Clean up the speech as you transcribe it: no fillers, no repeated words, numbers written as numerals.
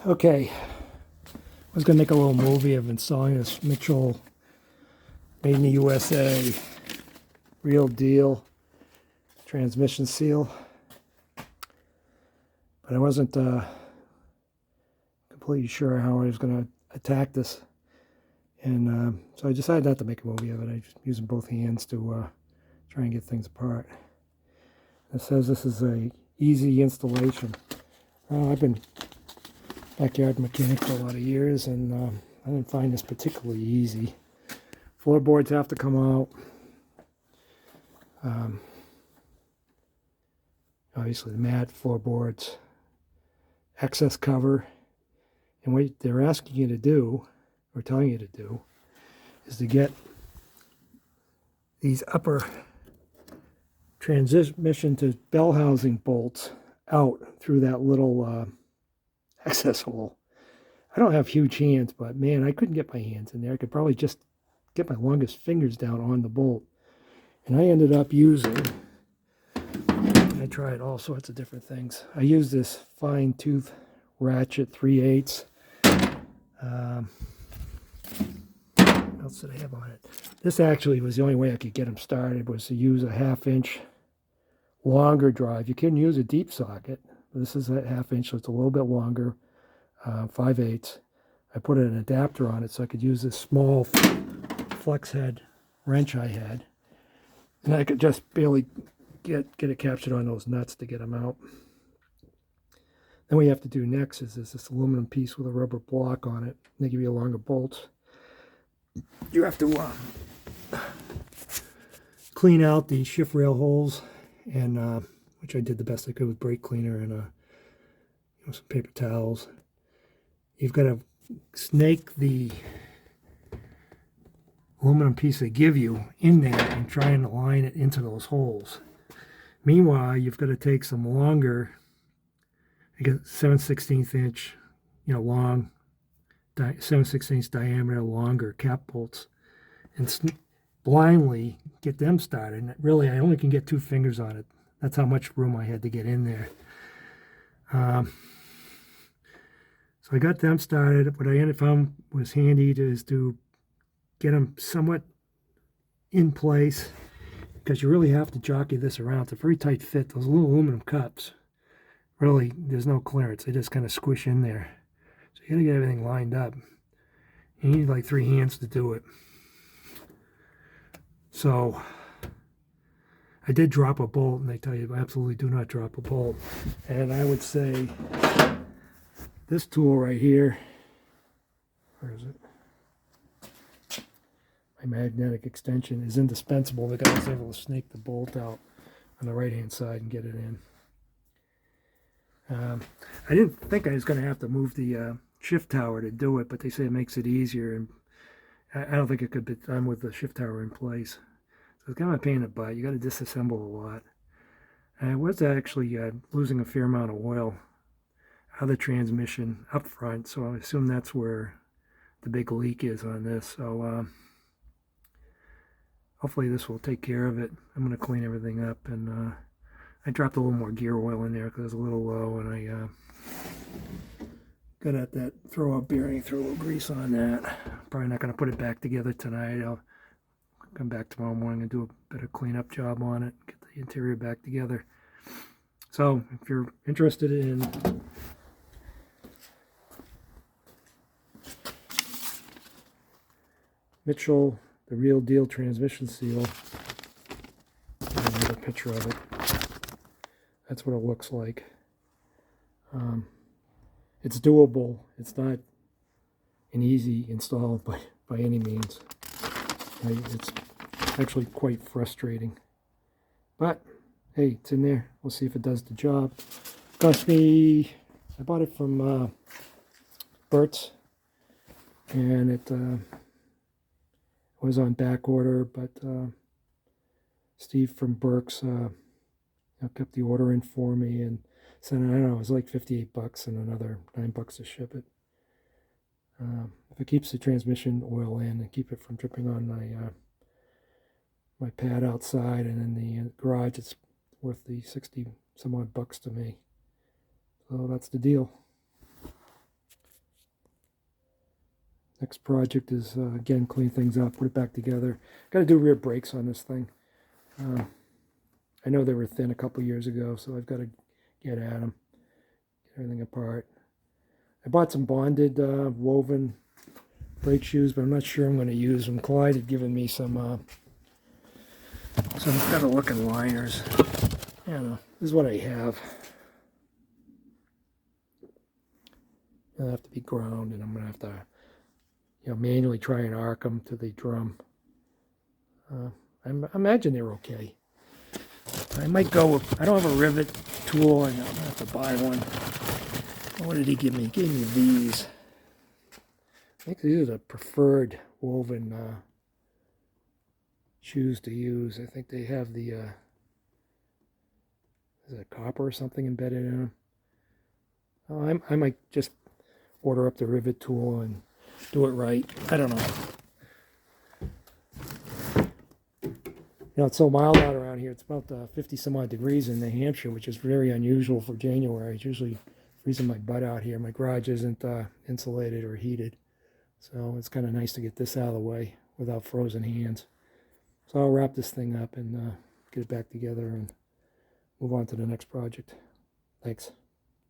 Okay, I was going to make a little movie of installing this Mitchell made in the USA real deal transmission seal, but I wasn't completely sure how I was going to attack this, and so I decided not to make a movie of it. I just using both hands to try and get things apart. It says this is a easy installation. I've been backyard mechanic for a lot of years, and I didn't find this particularly easy. Floorboards have to come out. Obviously the mat, floorboards, excess cover, and what they're asking you to do, or telling you to do, is to get these upper transmission to bell housing bolts out through that little access hole. I don't have huge hands, but man, I couldn't get my hands in there. I could probably just get my longest fingers down on the bolt. And I ended up using, I tried all sorts of different things. I used this fine tooth ratchet 3/8. What else did I have on it? This actually was the only way I could get them started, was to use a 1/2 inch longer drive. You can use a deep socket. This is a 1/2 inch, so it's a little bit longer, 5/8. I put an adapter on it so I could use this small flex head wrench I had, and I could just barely get it captured on those nuts to get them out. Then what you have to do next is this aluminum piece with a rubber block on it. They give you longer bolts. You have to clean out the shift rail holes, and which I did the best I could with brake cleaner and some paper towels. You've got to snake the aluminum piece they give you in there and try and align it into those holes. Meanwhile, you've got to take some longer, I guess 7/16 inch, long, 7/16 diameter, longer cap bolts, and blindly get them started. And really, I only can get 2 fingers on it. That's how much room I had to get in there. So I got them started. What I found was handy is to get them somewhat in place, because you really have to jockey this around. It's a very tight fit. Those little aluminum cups, really, there's no clearance. They just kind of squish in there. So you got to get everything lined up. You need like 3 hands to do it. So I did drop a bolt, and they tell you absolutely do not drop a bolt. And I would say this tool right here, where is it? My magnetic extension is indispensable because I was able to snake the bolt out on the right hand side and get it in. I didn't think I was going to have to move the shift tower to do it, but they say it makes it easier, and I don't think it could be done with the shift tower in place. So it's kind of a pain in the butt. You got to disassemble a lot. I was actually losing a fair amount of oil out of the transmission up front, so I assume that's where the big leak is on this. So hopefully this will take care of it. I'm going to clean everything up, and I dropped a little more gear oil in there because it was a little low, and I got at that throw-up bearing, threw a little grease on that. Probably not going to put it back together tonight. I'll come back tomorrow morning and do a better cleanup job on it, get the interior back together. So if you're interested in Mitchell, the real deal transmission seal, another picture of it. That's what it looks like. It's doable. It's not an easy install by any means. It's actually quite frustrating. But hey, it's in there. We'll see if it does the job. Cost me, I bought it from Burt's, and it was on back order, but Steve from Burke's kept the order in for me and sent it. I don't know, it was like 58 bucks and another $9 to ship it. If it keeps the transmission oil in and keep it from dripping on my pad outside and in the garage, it's worth the 60 some odd bucks to me. So that's the deal. Next project is, again, clean things up, put it back together. Got to do rear brakes on this thing. I know they were thin a couple years ago, so I've got to get at them, get everything apart. I bought some bonded woven brake shoes, but I'm not sure I'm going to use them. Clyde had given me some better looking liners. I don't know. This is what I have. They'll have to be ground, and I'm going to have to, manually try and arc them to the drum. I imagine they're okay. I might go with, I don't have a rivet tool, and I'm going to have to buy one. What did he give me? He gave me these. I think these are the preferred woven shoes to use. I think they have the, is it copper or something embedded in them? Oh, I might just order up the rivet tool and do it right. I don't know. It's so mild out around here. It's about 50 some odd degrees in New Hampshire, which is very unusual for January. It's usually freezing my butt out here. My garage isn't insulated or heated. So it's kind of nice to get this out of the way without frozen hands. So I'll wrap this thing up and get it back together and move on to the next project. Thanks.